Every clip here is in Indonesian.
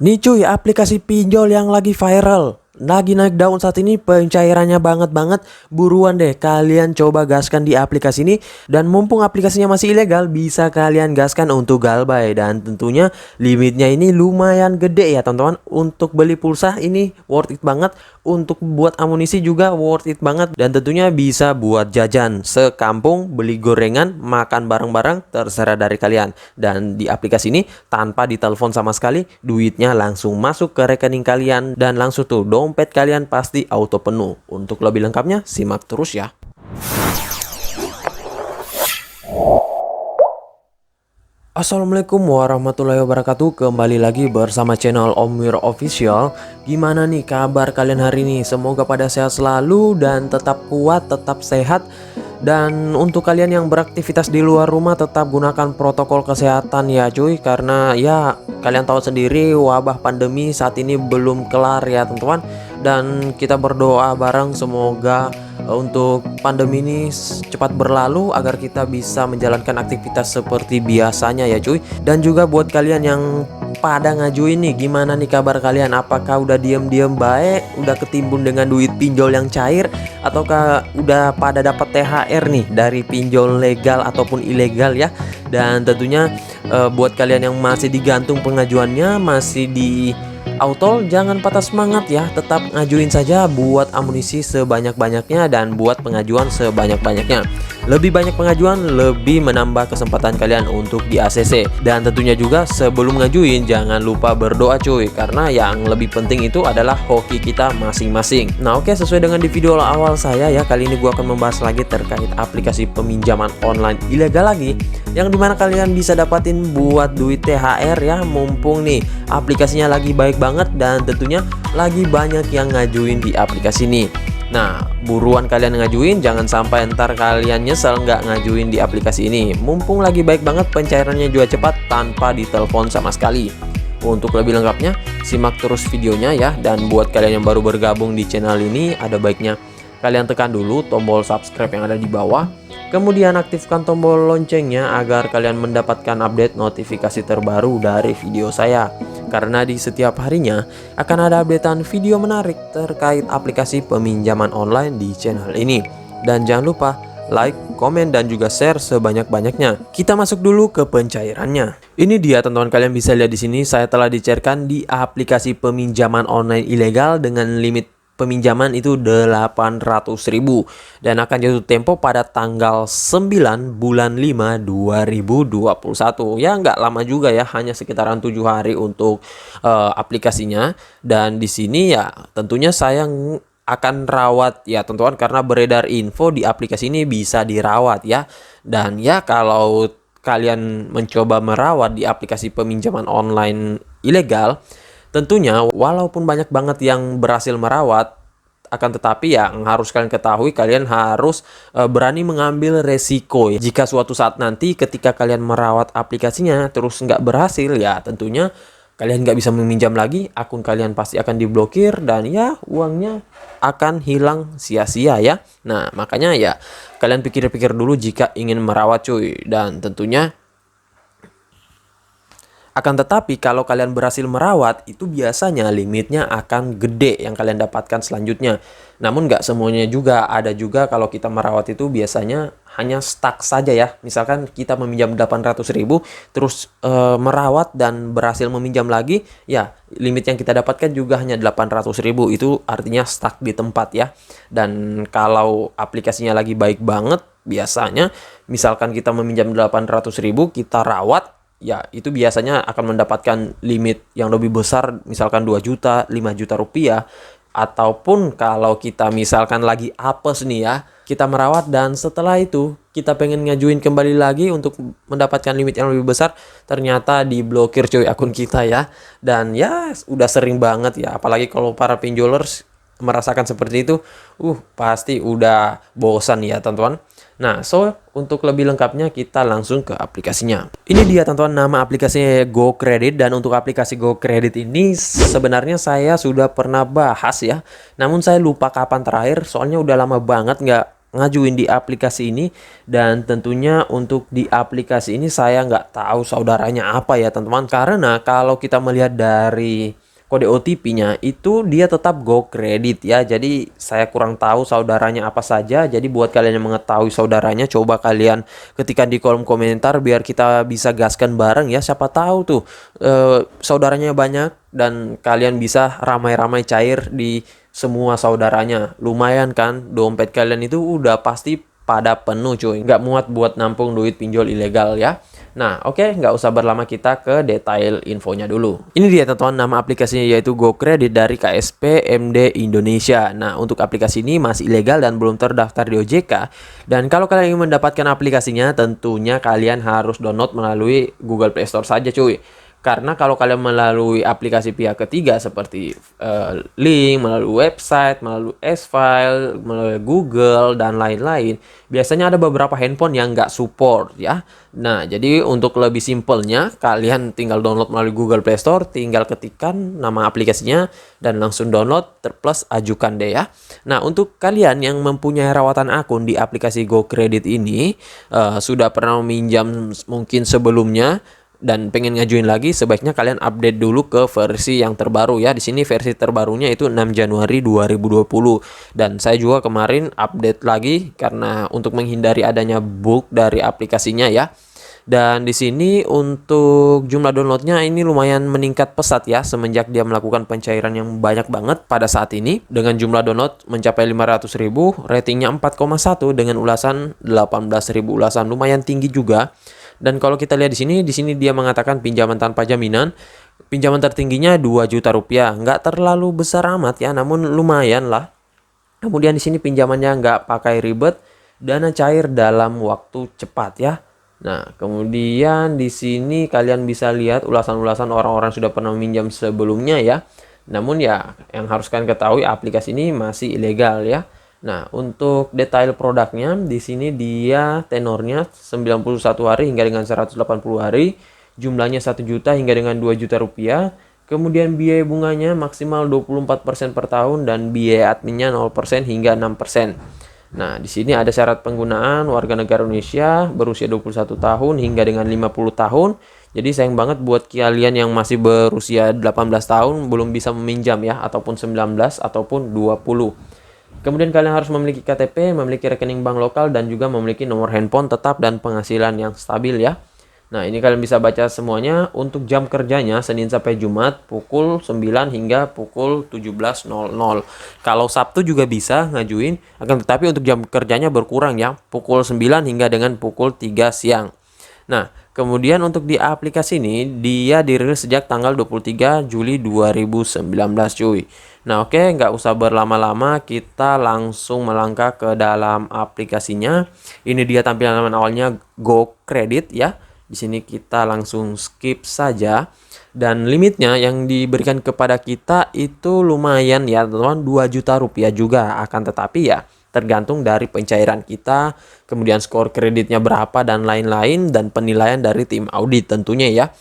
Nih cuy, aplikasi pinjol yang lagi viral, lagi naik daun saat ini, pencairannya banget. Buruan deh kalian coba gaskan di aplikasi ini. Dan mumpung aplikasinya masih ilegal, bisa kalian gaskan untuk galbay. Dan tentunya limitnya ini lumayan gede ya teman-teman. Untuk beli pulsa ini worth it banget. Untuk buat amunisi juga worth it banget. Dan tentunya bisa buat jajan sekampung, beli gorengan, makan bareng-bareng, terserah dari kalian. Dan di aplikasi ini tanpa ditelepon sama sekali, duitnya langsung masuk ke rekening kalian. Dan langsung tuh dompet kalian pasti auto penuh. Untuk lebih lengkapnya simak terus ya. Assalamualaikum warahmatullahi wabarakatuh. Kembali lagi bersama channel Om Wir Official. Gimana nih kabar kalian hari ini? Semoga pada sehat selalu dan tetap kuat, tetap sehat. Dan untuk kalian yang beraktivitas di luar rumah, tetap gunakan protokol kesehatan ya cuy. Karena ya kalian tahu sendiri wabah pandemi saat ini belum kelar ya teman-teman. Dan kita berdoa bareng semoga untuk pandemi ini cepat berlalu agar kita bisa menjalankan aktivitas seperti biasanya ya cuy. Dan juga buat kalian yang pada ngajuin nih, gimana nih kabar kalian? Apakah udah diem-diem baik, udah ketimbun dengan duit pinjol yang cair, ataukah udah pada dapat THR nih dari pinjol legal ataupun ilegal ya? Dan tentunya buat kalian yang masih digantung pengajuannya, masih di Autol, jangan patah semangat ya, tetap ngajuin saja buat amunisi sebanyak-banyaknya dan buat pengajuan sebanyak-banyaknya. Lebih banyak pengajuan, lebih menambah kesempatan kalian untuk di ACC. Dan tentunya juga sebelum ngajuin jangan lupa berdoa cuy, karena yang lebih penting itu adalah hoki kita masing-masing. Nah oke, sesuai dengan di video awal saya ya, kali ini gua akan membahas lagi terkait aplikasi peminjaman online ilegal lagi, yang dimana kalian bisa dapatin buat duit THR ya, mumpung nih aplikasinya lagi baik banget dan tentunya lagi banyak yang ngajuin di aplikasi ini. Nah buruan kalian ngajuin, jangan sampai ntar kalian nyesel nggak ngajuin di aplikasi ini. Mumpung lagi baik banget, pencairannya juga cepat tanpa ditelepon sama sekali. Untuk lebih lengkapnya simak terus videonya ya. Dan buat kalian yang baru bergabung di channel ini, ada baiknya kalian tekan dulu tombol subscribe yang ada di bawah. Kemudian aktifkan tombol loncengnya agar kalian mendapatkan update notifikasi terbaru dari video saya. Karena di setiap harinya akan ada updatean video menarik terkait aplikasi peminjaman online di channel ini. Dan jangan lupa like, komen, dan juga share sebanyak-banyaknya. Kita masuk dulu ke pencairannya. Ini dia teman-teman, kalian bisa lihat di sini saya telah dicairkan di aplikasi peminjaman online ilegal dengan limit peminjaman itu 800.000 dan akan jatuh tempo pada tanggal 9 bulan 5 2021. Ya nggak lama juga ya, hanya sekitaran 7 hari untuk aplikasinya. Dan di sini ya tentunya saya akan rawat ya teman-teman, karena beredar info di aplikasi ini bisa dirawat ya. Dan ya kalau kalian mencoba merawat di aplikasi peminjaman online ilegal, tentunya walaupun banyak banget yang berhasil merawat, akan tetapi yang harus kalian ketahui, kalian harus berani mengambil resiko ya. Jika suatu saat nanti ketika kalian merawat aplikasinya terus nggak berhasil, ya tentunya kalian nggak bisa meminjam lagi, akun kalian pasti akan diblokir dan ya uangnya akan hilang sia-sia ya. Nah makanya ya kalian pikir-pikir dulu jika ingin merawat cuy. Dan tentunya akan tetapi kalau kalian berhasil merawat, itu biasanya limitnya akan gede yang kalian dapatkan selanjutnya. Namun nggak semuanya juga, ada juga kalau kita merawat itu biasanya hanya stuck saja ya. Misalkan kita meminjam 800.000 terus merawat dan berhasil meminjam lagi, ya limit yang kita dapatkan juga hanya 800.000. Itu artinya stuck di tempat ya. Dan kalau aplikasinya lagi baik banget, biasanya misalkan kita meminjam 800.000, kita rawat, ya itu biasanya akan mendapatkan limit yang lebih besar, misalkan 2 juta, 5 juta rupiah. Ataupun kalau kita misalkan lagi apes nih ya, kita merawat dan setelah itu kita pengen ngajuin kembali lagi untuk mendapatkan limit yang lebih besar, ternyata diblokir cuy akun kita ya. Dan ya udah sering banget ya, apalagi kalau para pinjolers merasakan seperti itu, pasti udah bosan ya teman-teman. Nah, untuk lebih lengkapnya kita langsung ke aplikasinya. Ini dia teman-teman, nama aplikasinya GoCredit. Dan untuk aplikasi GoCredit ini sebenarnya saya sudah pernah bahas ya. Namun saya lupa kapan terakhir, soalnya udah lama banget nggak ngajuin di aplikasi ini. Dan tentunya untuk di aplikasi ini saya nggak tahu saudaranya apa ya teman-teman, karena kalau kita melihat dari kode OTP-nya itu dia tetap Go Credit ya. Jadi saya kurang tahu saudaranya apa saja. Jadi buat kalian yang mengetahui saudaranya, coba kalian ketikkan di kolom komentar biar kita bisa gaskan bareng ya. Siapa tahu tuh saudaranya banyak dan kalian bisa ramai-ramai cair di semua saudaranya. Lumayan kan, dompet kalian itu udah pasti pada penuh cuy, nggak muat buat nampung duit pinjol ilegal ya. Nah oke, nggak usah berlama, kita ke detail infonya dulu. Ini dia teman-teman, nama aplikasinya yaitu Go Credit dari KSP MD Indonesia. Nah untuk aplikasi ini masih ilegal dan belum terdaftar di OJK. Dan kalau kalian ingin mendapatkan aplikasinya, tentunya kalian harus download melalui Google Play Store saja cuy. Karena kalau kalian melalui aplikasi pihak ketiga seperti link, melalui website, melalui S-File, melalui Google, dan lain-lain, biasanya ada beberapa handphone yang nggak support ya. Nah, jadi untuk lebih simpelnya, kalian tinggal download melalui Google Play Store, tinggal ketikkan nama aplikasinya, dan langsung download, terplus ajukan deh ya. Nah, untuk kalian yang mempunyai rawatan akun di aplikasi Go Credit ini, sudah pernah meminjam mungkin sebelumnya, dan pengen ngajuin lagi, sebaiknya kalian update dulu ke versi yang terbaru ya. Di sini versi terbarunya itu 6 Januari 2020. Dan saya juga kemarin update lagi karena untuk menghindari adanya bug dari aplikasinya ya. Dan di sini untuk jumlah downloadnya ini lumayan meningkat pesat ya semenjak dia melakukan pencairan yang banyak banget pada saat ini. Dengan jumlah download mencapai 500.000, ratingnya 4,1 dengan ulasan 18.000 ulasan, lumayan tinggi juga. Dan kalau kita lihat di sini dia mengatakan pinjaman tanpa jaminan. Pinjaman tertingginya 2 juta rupiah. Nggak terlalu besar amat ya, namun lumayan lah. Kemudian di sini pinjamannya nggak pakai ribet, dana cair dalam waktu cepat ya. Nah, kemudian di sini kalian bisa lihat ulasan-ulasan orang-orang sudah pernah meminjam sebelumnya ya. Namun ya, yang harus kalian ketahui aplikasi ini masih ilegal ya. Nah, untuk detail produknya di sini dia tenornya 91 hari hingga dengan 180 hari, jumlahnya 1 juta hingga dengan 2 juta rupiah. Kemudian biaya bunganya maksimal 24% per tahun dan biaya adminnya 0% hingga 6%. Nah, di sini ada syarat penggunaan warga negara Indonesia berusia 21 tahun hingga dengan 50 tahun. Jadi sayang banget buat kalian yang masih berusia 18 tahun belum bisa meminjam ya, ataupun 19 ataupun 20. Kemudian kalian harus memiliki KTP, memiliki rekening bank lokal, dan juga memiliki nomor handphone tetap dan penghasilan yang stabil ya. Nah, ini kalian bisa baca semuanya. Untuk jam kerjanya Senin sampai Jumat pukul 9 hingga pukul 17.00. Kalau Sabtu juga bisa ngajuin, akan tetapi untuk jam kerjanya berkurang ya, pukul 9 hingga dengan pukul 3 siang. Nah, kemudian untuk di aplikasi ini dia dirilis sejak tanggal 23 Juli 2019 cuy. Nah oke, nggak usah berlama-lama, kita langsung melangkah ke dalam aplikasinya. Ini dia tampilan awalnya Go Credit ya. Di sini kita langsung skip saja. Dan limitnya yang diberikan kepada kita itu lumayan ya teman-teman, 2 juta rupiah juga. Akan tetapi ya tergantung dari pencairan kita, kemudian skor kreditnya berapa dan lain-lain, dan penilaian dari tim audit tentunya ya.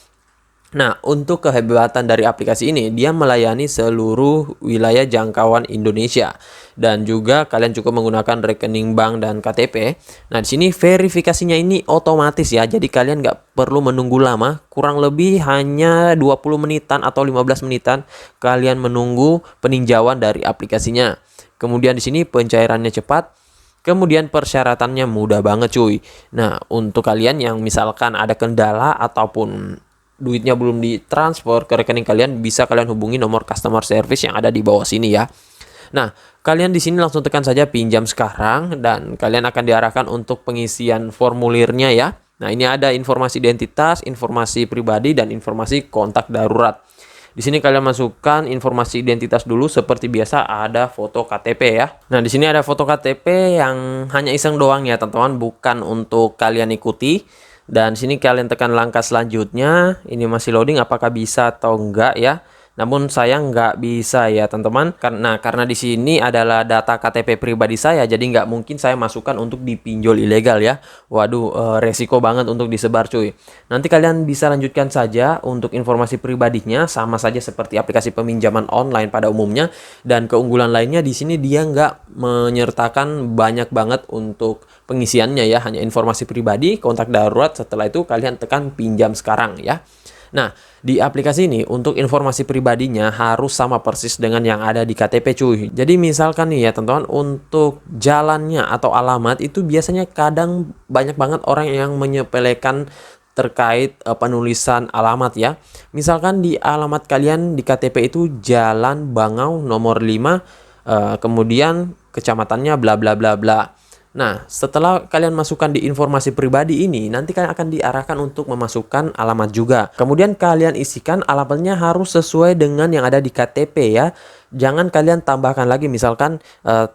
Nah, untuk kehebatan dari aplikasi ini, dia melayani seluruh wilayah jangkauan Indonesia. Dan juga kalian cukup menggunakan rekening bank dan KTP. Nah, di sini verifikasinya ini otomatis ya. Jadi kalian nggak perlu menunggu lama. Kurang lebih hanya 20 menitan atau 15 menitan kalian menunggu peninjauan dari aplikasinya. Kemudian di sini pencairannya cepat. Kemudian persyaratannya mudah banget cuy. Nah, untuk kalian yang misalkan ada kendala ataupun duitnya belum ditransfer ke rekening kalian, bisa kalian hubungi nomor customer service yang ada di bawah sini ya. Nah, kalian di sini langsung tekan saja pinjam sekarang dan kalian akan diarahkan untuk pengisian formulirnya ya. Nah, ini ada informasi identitas, informasi pribadi, dan informasi kontak darurat. Di sini kalian masukkan informasi identitas dulu, seperti biasa ada foto KTP ya. Nah, di sini ada foto KTP yang hanya iseng doang ya, teman-teman, bukan untuk kalian ikuti. Dan sini kalian tekan langkah selanjutnya. Ini masih loading, apakah bisa atau enggak ya. Namun saya nggak bisa ya teman-teman, karena di sini adalah data KTP pribadi saya, jadi nggak mungkin saya masukkan untuk dipinjol ilegal ya. Waduh, resiko banget untuk disebar cuy. Nanti kalian bisa lanjutkan saja untuk informasi pribadinya, sama saja seperti aplikasi peminjaman online pada umumnya. Dan keunggulan lainnya di sini dia nggak menyertakan banyak banget untuk pengisiannya ya, hanya informasi pribadi, kontak darurat, setelah itu kalian tekan pinjam sekarang ya. Nah, di aplikasi ini untuk informasi pribadinya harus sama persis dengan yang ada di KTP cuy. Jadi misalkan nih ya teman-teman, untuk jalannya atau alamat itu biasanya kadang banyak banget orang yang menyepelekan terkait penulisan alamat ya. Misalkan di alamat kalian di KTP itu Jalan Bangau nomor 5, kemudian kecamatannya bla bla bla bla. Nah, setelah kalian masukkan di informasi pribadi ini, nanti kalian akan diarahkan untuk memasukkan alamat juga. Kemudian kalian isikan alamatnya harus sesuai dengan yang ada di KTP ya. Jangan kalian tambahkan lagi, misalkan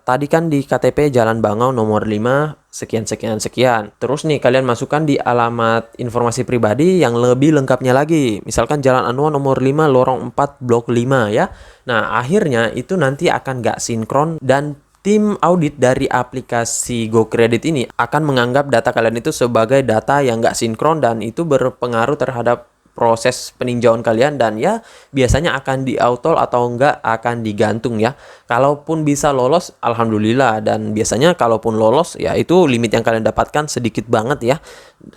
tadi kan di KTP Jalan Bangau nomor 5 sekian sekian sekian. Terus nih kalian masukkan di alamat informasi pribadi yang lebih lengkapnya lagi. Misalkan Jalan Anua nomor 5 lorong 4 blok 5 ya. Nah, akhirnya itu nanti akan nggak sinkron dan tim audit dari aplikasi GoCredit ini akan menganggap data kalian itu sebagai data yang nggak sinkron dan itu berpengaruh terhadap proses peninjauan kalian dan ya biasanya akan di-autol atau enggak akan digantung ya. Kalaupun bisa lolos, alhamdulillah, dan biasanya kalaupun lolos ya itu limit yang kalian dapatkan sedikit banget ya.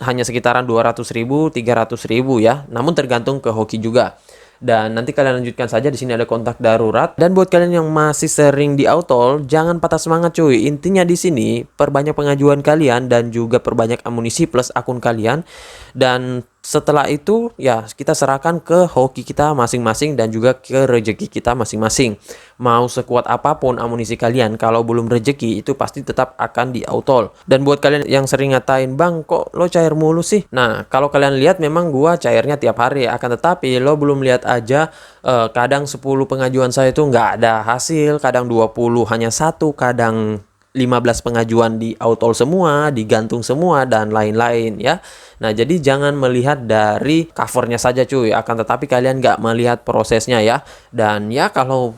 Hanya sekitaran 200.000, 300.000 ya. Namun tergantung ke hoki juga. Dan nanti kalian lanjutkan saja, di sini ada kontak darurat. Dan buat kalian yang masih sering di-autol, jangan patah semangat cuy. Intinya di sini perbanyak pengajuan kalian dan juga perbanyak amunisi plus akun kalian. Dan setelah itu ya kita serahkan ke hoki kita masing-masing dan juga ke rezeki kita masing-masing. Mau sekuat apapun amunisi kalian, kalau belum rezeki itu pasti tetap akan di-autol. Dan buat kalian yang sering ngatain, "Bang, kok lo cair mulu sih?" Nah, kalau kalian lihat memang gua cairnya tiap hari, akan tetapi lo belum lihat aja, kadang 10 pengajuan saya itu nggak ada hasil, kadang 20 hanya satu, kadang 15 pengajuan di autol semua, digantung semua, dan lain-lain ya. Nah, jadi jangan melihat dari covernya saja cuy, akan tetapi kalian nggak melihat prosesnya ya. Dan ya kalau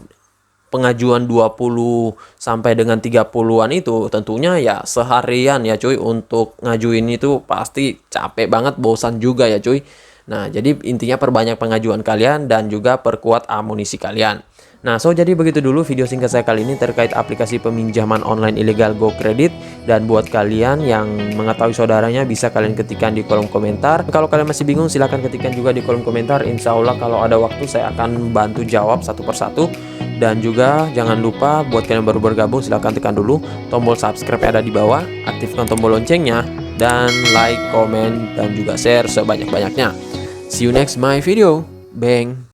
pengajuan 20 sampai dengan 30-an itu tentunya ya seharian ya cuy, untuk ngajuin itu pasti capek banget, bosan juga ya cuy. Nah, jadi intinya perbanyak pengajuan kalian dan juga perkuat amunisi kalian. Nah, jadi begitu dulu video singkat saya kali ini terkait aplikasi peminjaman online ilegal GoCredit. Dan buat kalian yang mengetahui saudaranya bisa kalian ketikkan di kolom komentar. Kalau kalian masih bingung silahkan ketikkan juga di kolom komentar. Insya Allah kalau ada waktu saya akan bantu jawab satu persatu. Dan juga jangan lupa buat kalian baru bergabung silahkan tekan dulu tombol subscribe yang ada di bawah. Aktifkan tombol loncengnya. Dan like, komen, dan juga share sebanyak-banyaknya. See you next my video. Bang.